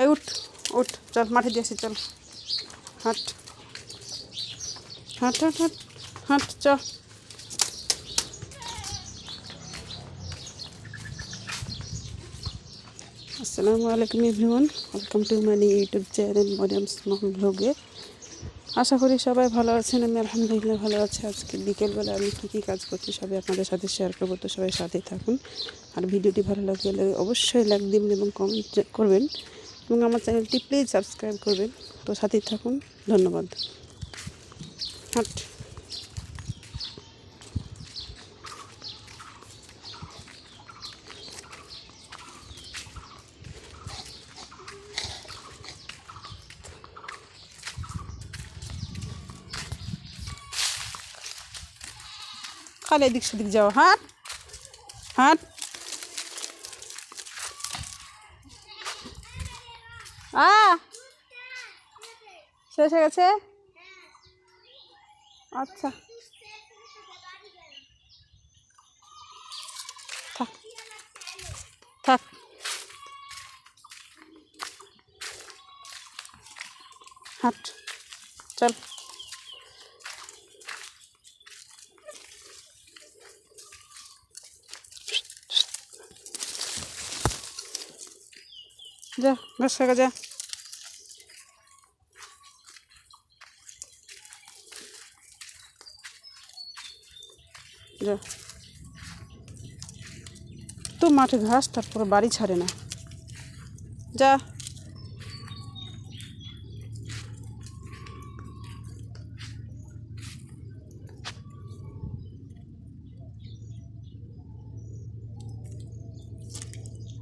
এই উঠ উঠ, চল মাঠে দিয়ে আসি, চল হাঁট হাঁট হাঁট হাঁট হাঁট, চল। আসসালামু আলাইকুম everyone, welcome to my YouTube channel Mariyam's Mahal ব্লগে। আশা করি সবাই ভালো আছেন। আমি আলহামদুলিল্লাহ ভালো আছি। আজকে বিকেলবেলা আমি কী কী কাজ করছি সবাই আপনাদের সাথে শেয়ার করবো, তো সবাই সাথেই থাকুন। আর ভিডিওটি ভালো লাগলে অবশ্যই লাইক দিবেন এবং কমেন্ট করবেন এবং আমার চ্যানেলটি প্লিজ সাবস্ক্রাইব করবেন। তো সাথেই থাকুন, ধন্যবাদ। হাট খালি এদিক সেদিক যাও, হাট হাট। শেষ হয়ে গেছে, আচ্ছা থাক থাক। হাট চল। যা ঘাস খাগা, যা। যা তো মাঠে ঘাস, তারপর বাড়ি ছাড়ে না, যা।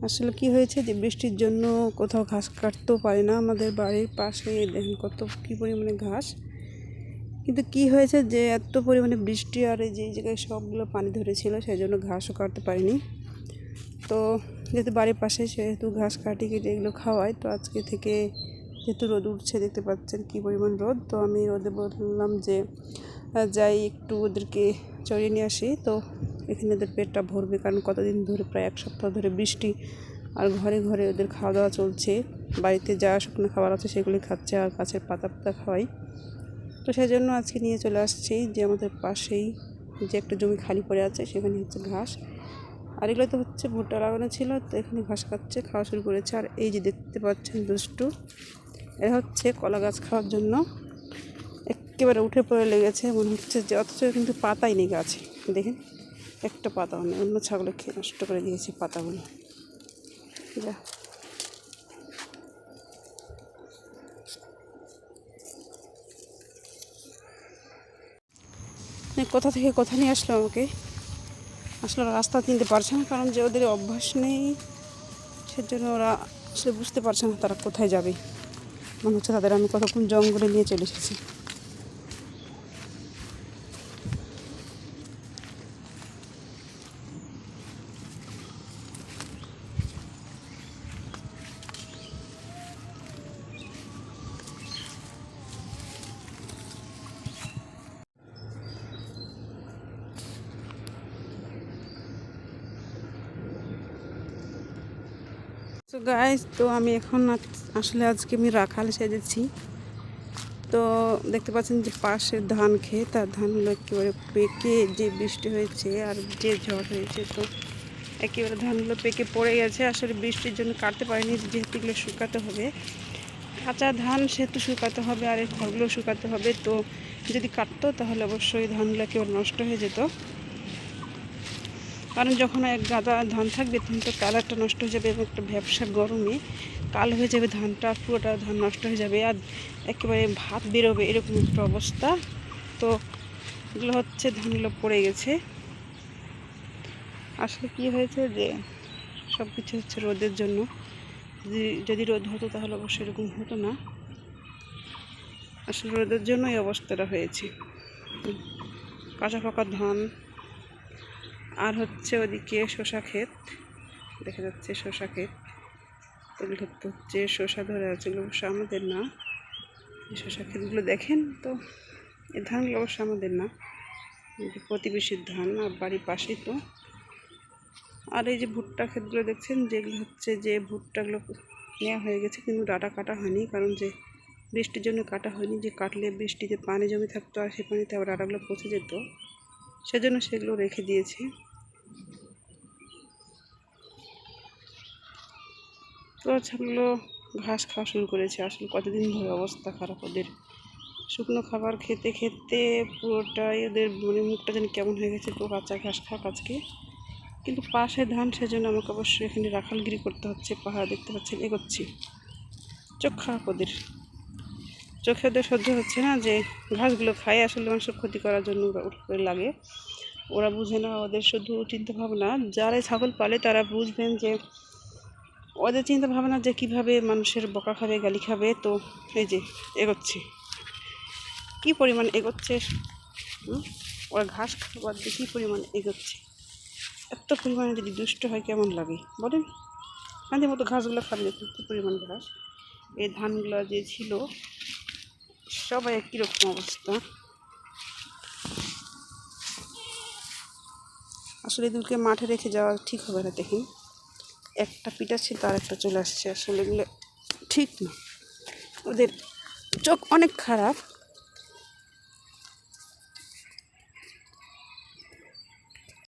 আসলে কি হয়েছে যে বৃষ্টির জন্য কোথাও ঘাস কাটতেও পারে না। আমাদের বাড়ির পাশে দেখেন কত কী পরিমাণে ঘাস, কিন্তু কি হয়েছে যে এত পরিমাণে বৃষ্টি আর এই যে জায়গায় সবগুলো পানি ধরেছিল, সেই জন্য ঘাসও কাটতে পারিনি। তো যেহেতু বাড়ির পাশে, সেহেতু ঘাস কাটি কেটে এগুলো খাওয়াই। তো আজকে থেকে যেহেতু রোদ উঠছে, দেখতে পাচ্ছেন কী পরিমাণ রোদ, তো আমি রোদে বললাম যে যাই একটু ওদেরকে চড়িয়ে নিয়ে আসি। তো এখানে ওদের পেটটা ভরবে, কারণ কতদিন ধরে প্রায় এক সপ্তাহ ধরে বৃষ্টি, আর ঘরে ঘরে ওদের খাওয়া দাওয়া চলছে। বাড়িতে যা শুকনো খাবার আছে সেগুলি খাচ্ছে, আর গাছের পাতা পাতা খাওয়াই। তো সেই জন্য আজকে নিয়ে চলে আসছি যে আমাদের পাশেই যে একটা জমি খালি পড়ে আছে, সেখানে হচ্ছে ঘাস, আর এগুলো তো হচ্ছে ভুট্টা লাগানো ছিল, তো এখানে ঘাস খাচ্ছে, খাওয়া শুরু করেছে। আর এই যে দেখতে পাচ্ছেন দুষ্টু, এরা হচ্ছে কলা গাছ খাওয়ার জন্য একেবারে উঠে পড়ে লেগেছে, মনে হচ্ছে যে, অথচ কিন্তু পাতাই নেই গাছে। দেখেন একটা পাতাও নেই, অন্য ছাগলে খেয়ে নষ্ট করে দিয়েছে পাতাগুলো। যা কোথা থেকে কোথা নিয়ে আসলো আমাকে, আসলে রাস্তা চিনতে পারছে না, কারণ যে ওদের অভ্যাস নেই, সেজন্য ওরা আসলে বুঝতে পারছে না তারা কোথায় যাবে। মনে হচ্ছে তাদের আমি কতক্ষণ জঙ্গলে নিয়ে চলে এসেছি। তো গাইস, তো আমি এখন আসলে আজকে আমি রাখাল সেজেছি। তো দেখতে পাচ্ছেন যে পাশের ধান খেয়ে, তার ধানগুলো একেবারে পেকে, যে বৃষ্টি হয়েছে আর যে ঝড় হয়েছে, তো একেবারে ধানগুলো পেকে পড়ে গেছে। আসলে বৃষ্টির জন্য কাটতে পারিনি, যেহেতু এগুলো শুকাতে হবে, কাঁচা ধান সেহেতু শুকাতে হবে, আর এই খড়গুলো শুকাতে হবে। তো যদি কাটতো তাহলে অবশ্যই ধানগুলো একেবারে নষ্ট হয়ে যেত, কারণ যখন এক গাদা ধান থাকবে তখন তো কালারটা নষ্ট হয়ে যাবে এবং একটা ভ্যাপসা গরমে কালো হয়ে যাবে ধানটা, পুরোটা ধান নষ্ট হয়ে যাবে আর একেবারে ভাত বেরোবে, এরকম একটা অবস্থা। তো এগুলো হচ্ছে ধানগুলো পড়ে গেছে। আসলে কি হয়েছে যে সব কিছু হচ্ছে রোদের জন্য, যদি রোদ হতো তাহলে অবশ্যই এরকম হতো না। আসলে রোদের জন্য এই অবস্থাটা হয়েছে। কাঁচা পাকা ধান, আর হচ্ছে ওদিকে শসা ক্ষেত দেখা যাচ্ছে, শসা ক্ষেত, এগুলো হচ্ছে শসা ধরে আছে, এগুলো অবশ্য আমাদের না। শসা ক্ষেতগুলো দেখেন, তো এই ধানগুলো অবশ্য আমাদের না, প্রতিবেশীর ধান, আর বাড়ির পাশেই তো। আর এই যে ভুট্টা ক্ষেতগুলো দেখছেন, যেগুলো হচ্ছে যে ভুট্টাগুলো নেওয়া হয়ে গেছে, কিন্তু ডাঁটা কাটা হয়নি, কারণ যে বৃষ্টির জন্য কাটা হয়নি। যে কাটলে বৃষ্টিতে পানি জমে থাকতো আর সেই পানিতে আবার ডাঁটাগুলো পচে যেত, সেজন্য সেগুলো রেখে দিয়েছি। তো ছাগলগুলো ঘাস খাওয়া শুরু করেছে। আসলে কতদিন ধরে অবস্থা খারাপ ওদের, শুকনো খাবার খেতে খেতে পুরোটাই ওদের মানে মুখটা যেন কেমন হয়ে গেছে। তো কাঁচা ঘাস খাক আজকে, কিন্তু পাশে ধান, সেজন্য আমাকে অবশ্যই এখানে রাখালগিরি করতে হচ্ছে। পাহাড় দেখতে পাচ্ছেন এগোচ্ছি, চোখ খারাপ ওদের, চোখে ওদের সহ্য হচ্ছে না যে ঘাসগুলো খায় আসলে মানুষের ক্ষতি করার জন্য লাগে। ওরা বুঝে না, ওদের শুধু চিন্তা ভাবনা, যারা ছাগল পালে তারা বুঝবেন যে ওদের চিন্তা ভাবনা যে কীভাবে মানুষের বকা খাবে, গালি খাবে। তো এই যে এগোচ্ছে, কী পরিমাণ এগোচ্ছে, ওরা ঘাস খাবার দিয়ে কী পরিমাণ এগোচ্ছে। এত পরিমাণে যদি দুষ্ট হয় কেমন লাগে বলেন। কাঁধের মতো ঘাসগুলো খাবে, দেখুন কী পরিমাণ ঘাস। এই ধানগুলো যে ছিল সবাই একই রকম অবস্থা। আসলে এগুলোকে মাঠে রেখে যাওয়া ঠিক হবে না। দেখুন একটা পিটা ছিল আর একটা চলে আসছে, আসলে এগুলো ঠিক না। ওদের চোখ অনেক খারাপ,